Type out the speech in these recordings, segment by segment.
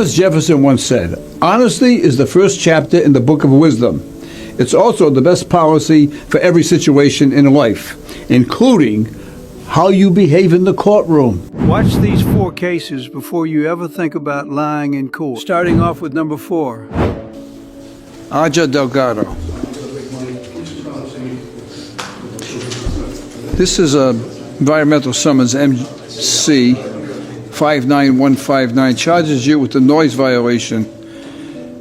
Thomas Jefferson once said, "Honesty is the first chapter in the book of wisdom. It's also the best policy for every situation in life, including how you behave in the courtroom." Watch these 4 cases before you ever think about lying in court. Starting off with number 4. Aja Delgado. This is a environmental summons MC 59159, charges you with a noise violation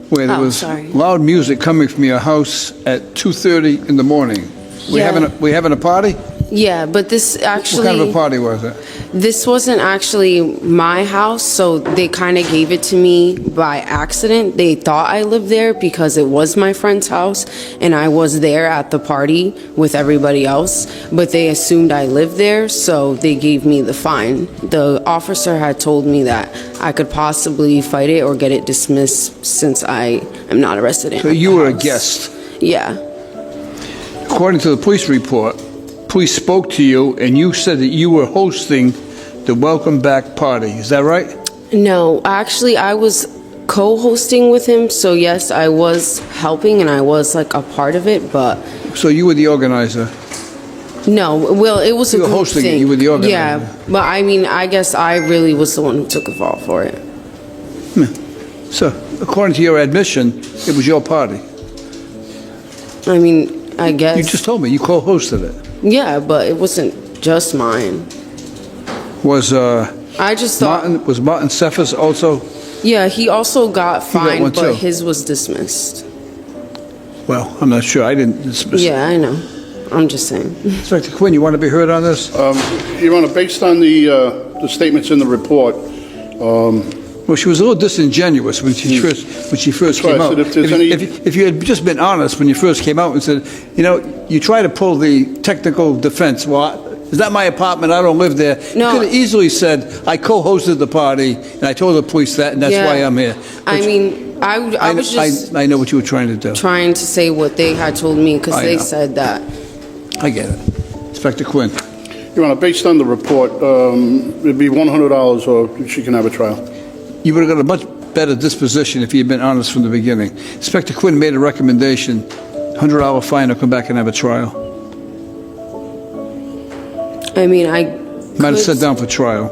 where there was loud music coming from your house at 2:30 in the morning. We having a party? Yeah, but this actually... What kind of a party was it? This wasn't actually my house, so they kind of gave it to me by accident. They thought I lived there because it was my friend's house, and I was there at the party with everybody else, but they assumed I lived there, so they gave me the fine. The officer had told me that I could possibly fight it or get it dismissed since I am not a resident. So you were a guest? Yeah. According to the police report, police spoke to you and you said that you were hosting the welcome back party. Is that right? No, actually I was co-hosting with him, so yes, I was helping and I was like a part of it, but... So you were the organizer? No, well, it was a group thing. You were hosting it, you were the organizer. Yeah, but I mean, I guess I really was the one who took the fall for it. So, according to your admission, it was your party? I mean, I guess... You just told me you co-hosted it. Yeah, but it wasn't just mine. Was I just thought Martin Cephas also? Yeah, he also got fined, but too. his was dismissed. Well, I'm not sure. I didn't dismiss it. Yeah, I know. I'm just saying. Inspector Quinn, you want to be heard on this? Your Honor, based on the statements in the report, well, she was a little disingenuous when she first came out. If you had just been honest when you first came out and said, you know, you try to pull the technical defense. Well, is that my apartment? I don't live there. No. You could have easily said, I co-hosted the party, and I told the police that, and that's why I'm here. I mean, I was just... I know what you were trying to do. Trying to say what they had told me, because they said that. I get it. Inspector Quinn. Your Honor, based on the report, it'd be $100 or she can have a trial. You would have got a much better disposition if you had been honest from the beginning. Inspector Quinn made a recommendation, $100 fine or come back and have a trial. I mean, might have sat down for trial.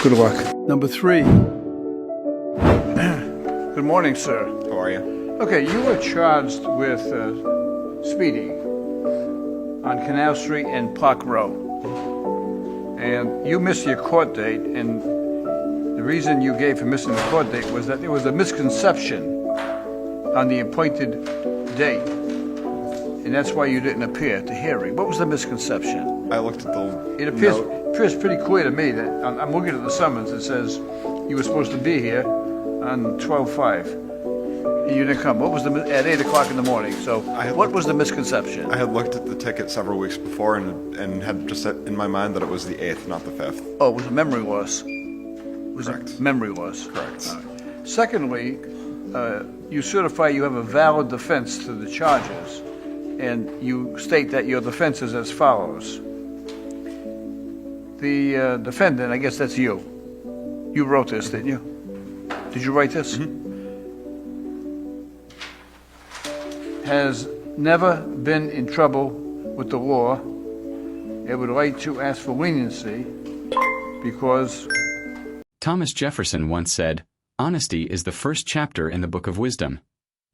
Good luck. Number 3. Good morning, sir. How are you? Okay, you were charged with speeding on Canal Street and Park Row. And you missed your court date, and the reason you gave for missing the court date was that there was a misconception on the appointed date, and that's why you didn't appear at the hearing. What was the misconception? I looked at the It appears pretty clear to me that I'm looking at the summons. It says you were supposed to be here on 12/5. You didn't come. What was at 8 o'clock in the morning? So what was the misconception? I had looked at the ticket several weeks before and had just set in my mind that it was the 8th, not the 5th. Oh, it was a memory loss. Correct. Memory loss. Correct. Secondly, you certify you have a valid defense to the charges, and you state that your defense is as follows. The defendant, I guess that's you. You wrote this, didn't you? Did you write this? Mm-hmm. Has never been in trouble with the law and would like to ask for leniency because... Thomas Jefferson once said, "Honesty is the first chapter in the book of wisdom."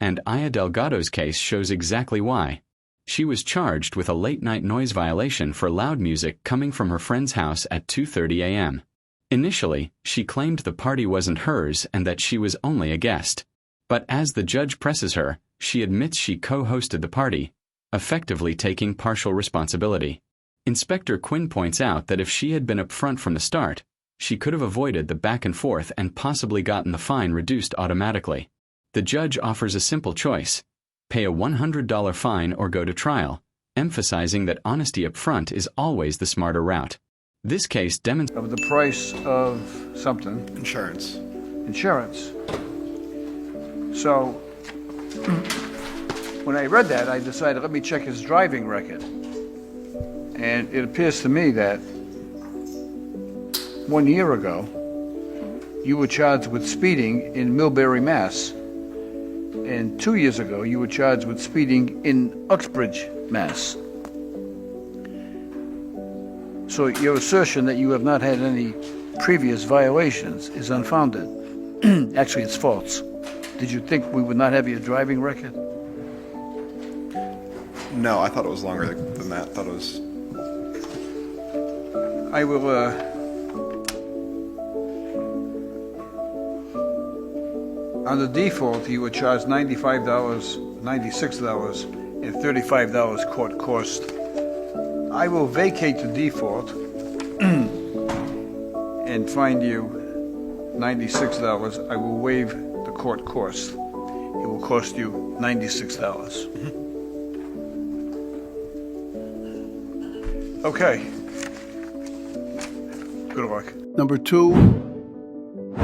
And Aya Delgado's case shows exactly why. She was charged with a late-night noise violation for loud music coming from her friend's house at 2:30 a.m. Initially, she claimed the party wasn't hers and that she was only a guest. But as the judge presses her, she admits she co-hosted the party, effectively taking partial responsibility. Inspector Quinn points out that if she had been upfront from the start, she could have avoided the back and forth and possibly gotten the fine reduced automatically. The judge offers a simple choice: pay a $100 fine or go to trial, emphasizing that honesty up front is always the smarter route. This case demonstrates of the price of something. Insurance. Insurance. So, when I read that, I decided, let me check his driving record. And it appears to me that 1 year ago, you were charged with speeding in Millbury, Mass. And 2 years ago, you were charged with speeding in Uxbridge, Mass. So your assertion that you have not had any previous violations is unfounded. Actually, it's false. Did you think we would not have your driving record? No, I thought it was longer than that. I thought it was. I will, on the default, you were charged $95, $96, and $35 court cost. I will vacate the default and find you $96. I will waive the court cost. It will cost you $96. Okay. Good luck. Number 2,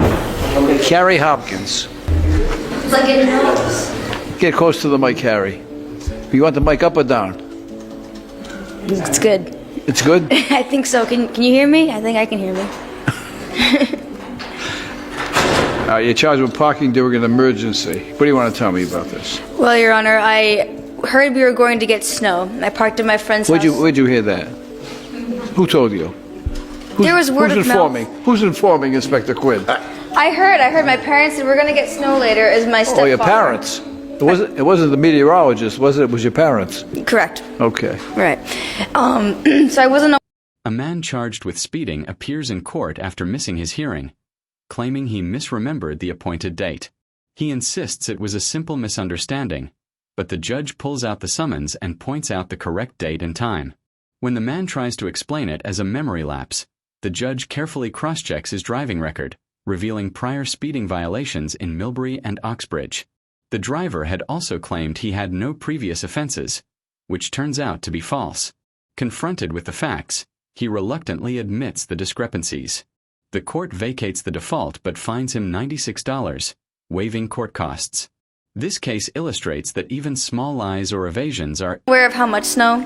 Carrie Hopkins. It's like it knows. Get close to the mic, Carrie. You want the mic up or down? It's good. It's good? I think so. Can you hear me? I think I can hear me. You're charged with parking during an emergency. What do you want to tell me about this? Well, Your Honor, I heard we were going to get snow. I parked at my friend's house. Where'd you hear that? Who told you? There was word of mouth. Who's informing Inspector Quinn? I heard my parents said we're going to get snow later as my stepfather. Oh, your parents. It wasn't the meteorologist, was it? It was your parents. Correct. Okay. Right. So I wasn't. A man charged with speeding appears in court after missing his hearing, claiming he misremembered the appointed date. He insists it was a simple misunderstanding, but the judge pulls out the summons and points out the correct date and time. When the man tries to explain it as a memory lapse, the judge carefully cross-checks his driving record, revealing prior speeding violations in Millbury and Oxbridge. The driver had also claimed he had no previous offenses, which turns out to be false. Confronted with the facts, he reluctantly admits the discrepancies. The court vacates the default but fines him $96, waiving court costs. This case illustrates that even small lies or evasions are Aware of how much snow,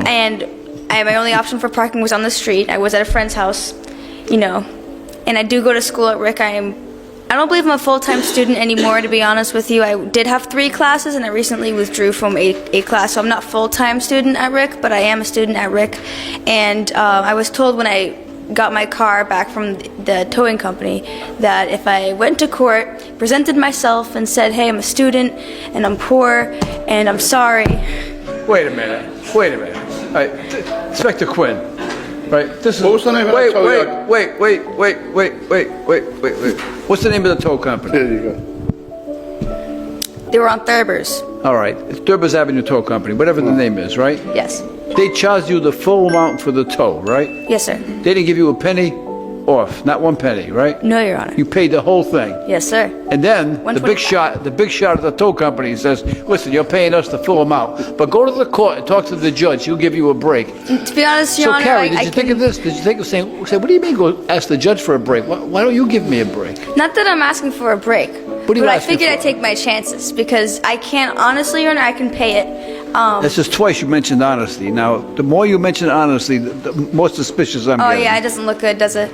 and my only option for parking was on the street. I was at a friend's house, and I do go to school at Rick. I don't believe I'm a full-time student anymore, to be honest with you. I did have 3 classes, and I recently withdrew from a class, so I'm not full-time student at Rick, but I am a student at Rick. And I was told when I got my car back from the towing company that if I went to court, presented myself, and said, hey, I'm a student, and I'm poor, and I'm sorry. Wait a minute. All right, Inspector Quinn. Right. This is. What was the name of that tow yard? Wait. What's the name of the tow company? There you go. They were on Thurbers. All right. It's Durbers Avenue Tow Company, whatever the name is, right? Yes. They charged you the full amount for the tow, right? Yes, sir. They didn't give you a penny off, not 1 penny, right? No, Your Honor. You paid the whole thing. Yes, sir. And then the big shot of the tow company says, listen, you're paying us the full amount, but go to the court and talk to the judge. He'll give you a break. To be honest, Your So, Honor, Carrie, did you think of this? Did you think of saying, what do you mean go ask the judge for a break? Why don't you give me a break? Not that I'm asking for a break. What are you but I asking figured for? I'd take my chances because I can't, honestly, Your Honor, I can pay it. That's just twice you mentioned honesty. Now, the more you mention honesty, the more suspicious I'm Oh, getting. yeah, it doesn't look good, does it?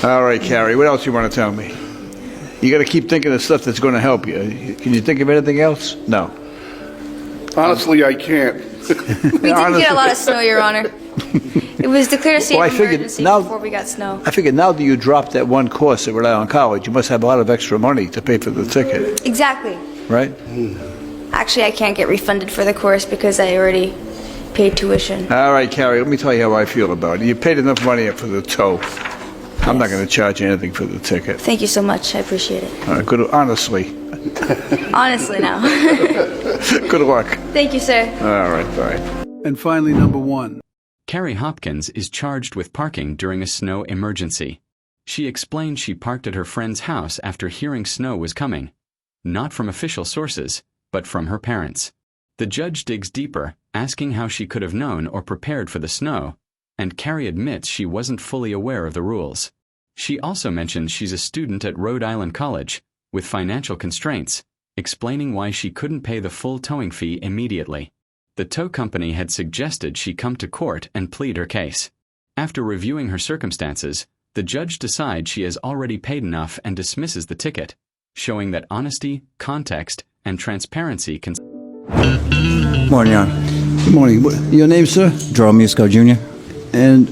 All right, Carrie, what else you want to tell me? You got to keep thinking of stuff that's going to help you. Can you think of anything else? No. Honestly, I can't. We did get a lot of snow, Your Honor. It was declared a state Well, I of figured emergency now- before we got snow. I figured now that you dropped that one course at Rhode Island College, you must have a lot of extra money to pay for the ticket, Exactly. right? Actually, I can't get refunded for the course because I already paid tuition. All right, Carrie, let me tell you how I feel about it. You paid enough money for the tow. I'm not going to charge you anything for the ticket. Thank you so much. I appreciate it. All right, good. Honestly, Honestly now. good luck. Thank you, sir. All right, bye. and finally, number 1. Carrie Hopkins is charged with parking during a snow emergency. She explained she parked at her friend's house after hearing snow was coming, not from official sources, but from her parents. The judge digs deeper, asking how she could have known or prepared for the snow, and Carrie admits she wasn't fully aware of the rules. She also mentions she's a student at Rhode Island College, with financial constraints, explaining why she couldn't pay the full towing fee immediately. The tow company had suggested she come to court and plead her case. After reviewing her circumstances, the judge decides she has already paid enough and dismisses the ticket, showing that honesty, context, and transparency can... Morning, Your Honor. Good morning. Your name, sir? Jerome Musco, Jr. And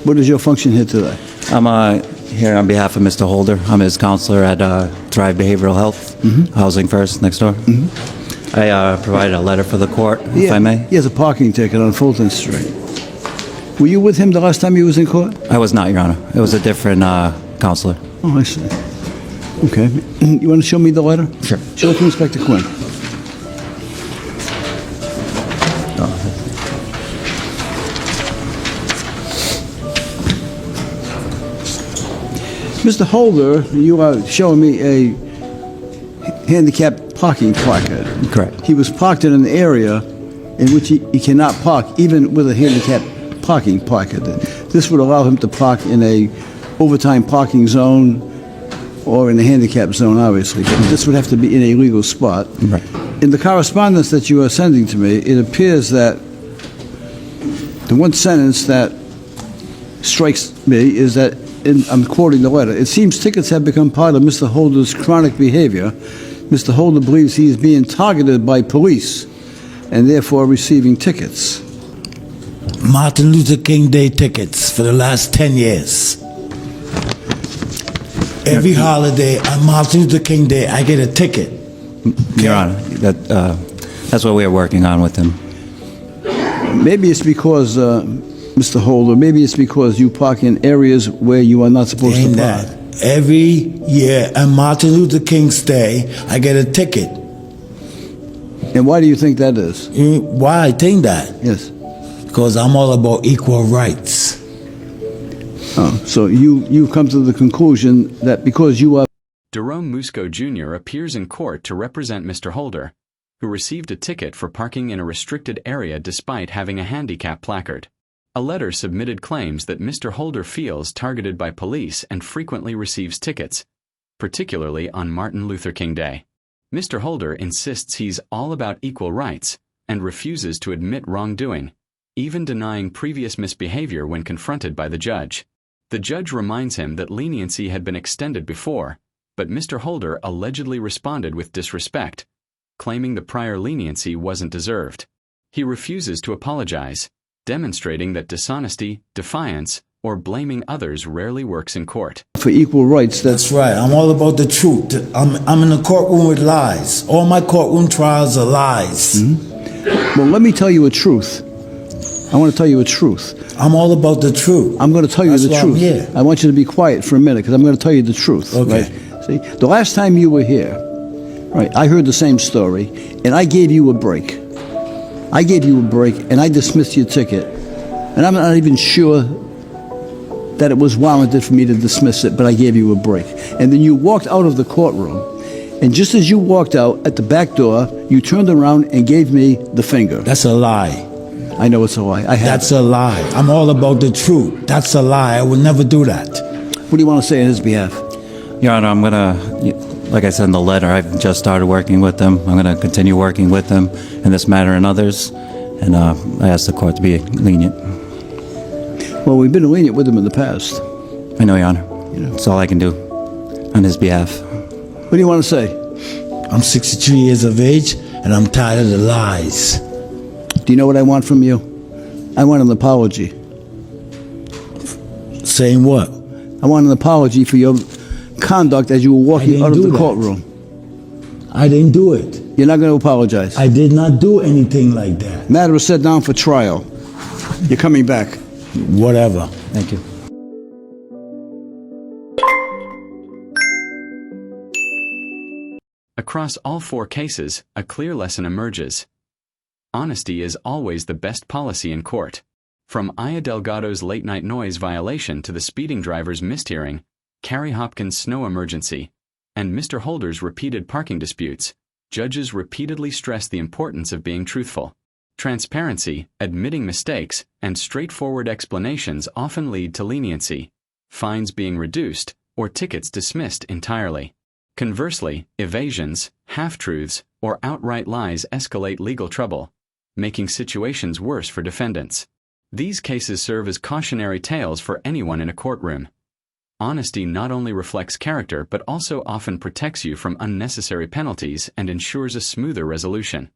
what is your function here today? I'm here on behalf of Mr. Holder. I'm his counselor at Thrive Behavioral Health, Housing First, next door. I provided a letter for the court, if I may. He has a parking ticket on Fulton Street. Were you with him the last time he was in court? I was not, Your Honor. It was a different counselor. Oh, I see. Okay. You want to show me the letter? Sure. Show it to Inspector Quinn. Mr. Holder, you are showing me a handicapped parking placard. Correct. He was parked in an area in which he cannot park, even with a handicapped parking placard. This would allow him to park in a overtime parking zone or in a handicap zone, obviously, but this would have to be in a legal spot. Right. In the correspondence that you are sending to me, it appears that the one sentence that strikes me is that, I'm quoting the letter, it seems tickets have become part of Mr. Holder's chronic behavior. Mr. Holder believes he is being targeted by police and therefore receiving tickets. Martin Luther King Day tickets for the last 10 years. Every holiday on Martin Luther King Day, I get a ticket. Your Honor, that's what we are working on with him. Maybe it's because, Mr. Holder, maybe it's because you park in areas where you are not supposed to park. Every year on Martin Luther King's Day, I get a ticket. And why do you think that is? Why I think that? Yes. Because I'm all about equal rights. Oh, so you come to the conclusion that because you are... Jerome Musco Jr. appears in court to represent Mr. Holder, who received a ticket for parking in a restricted area despite having a handicap placard. A letter submitted claims that Mr. Holder feels targeted by police and frequently receives tickets, particularly on Martin Luther King Day. Mr. Holder insists he's all about equal rights and refuses to admit wrongdoing, even denying previous misbehavior when confronted by the judge. The judge reminds him that leniency had been extended before, but Mr. Holder allegedly responded with disrespect, claiming the prior leniency wasn't deserved. He refuses to apologize, demonstrating that dishonesty, defiance, or blaming others rarely works in court. For equal rights, That's right. I'm all about the truth. I'm in a courtroom with lies. All my courtroom trials are lies. Well, let me tell you a truth. I want to tell you a truth. I'm all about the truth. I'm going to tell you That's the why truth. I'm here. I want you to be quiet for a minute because I'm going to tell you the truth. Okay. Right? See, the last time you were here, right, I heard the same story, and I gave you a break. I gave you a break, and I dismissed your ticket. And I'm not even sure that it was warranted for me to dismiss it, but I gave you a break. And then you walked out of the courtroom, and just as you walked out at the back door, you turned around and gave me the finger. That's a lie. I know it's a lie. That's a lie. I'm all about the truth. That's a lie. I would never do that. What do you want to say on his behalf? Your Honor, I'm going to, like I said in the letter, I've just started working with them. I'm going to continue working with them in this matter and others. And I ask the court to be lenient. Well, we've been lenient with him in the past. I know, Your Honor. That's all I can do on his behalf. What do you want to say? I'm 63 years of age, and I'm tired of the lies. Do you know what I want from you? I want an apology. Saying what? I want an apology for your conduct as you were walking out of the courtroom. I didn't do it. You're not going to apologize. I did not do anything like that. Matter is set down for trial. You're coming back. Whatever. Thank you. Across all four cases, a clear lesson emerges. Honesty is always the best policy in court. From Aya Delgado's late-night noise violation to the speeding driver's missed hearing, Carrie Hopkins' snow emergency, and Mr. Holder's repeated parking disputes, judges repeatedly stress the importance of being truthful. Transparency, admitting mistakes, and straightforward explanations often lead to leniency, fines being reduced, or tickets dismissed entirely. Conversely, evasions, half-truths, or outright lies escalate legal trouble, making situations worse for defendants. These cases serve as cautionary tales for anyone in a courtroom. Honesty not only reflects character but also often protects you from unnecessary penalties and ensures a smoother resolution.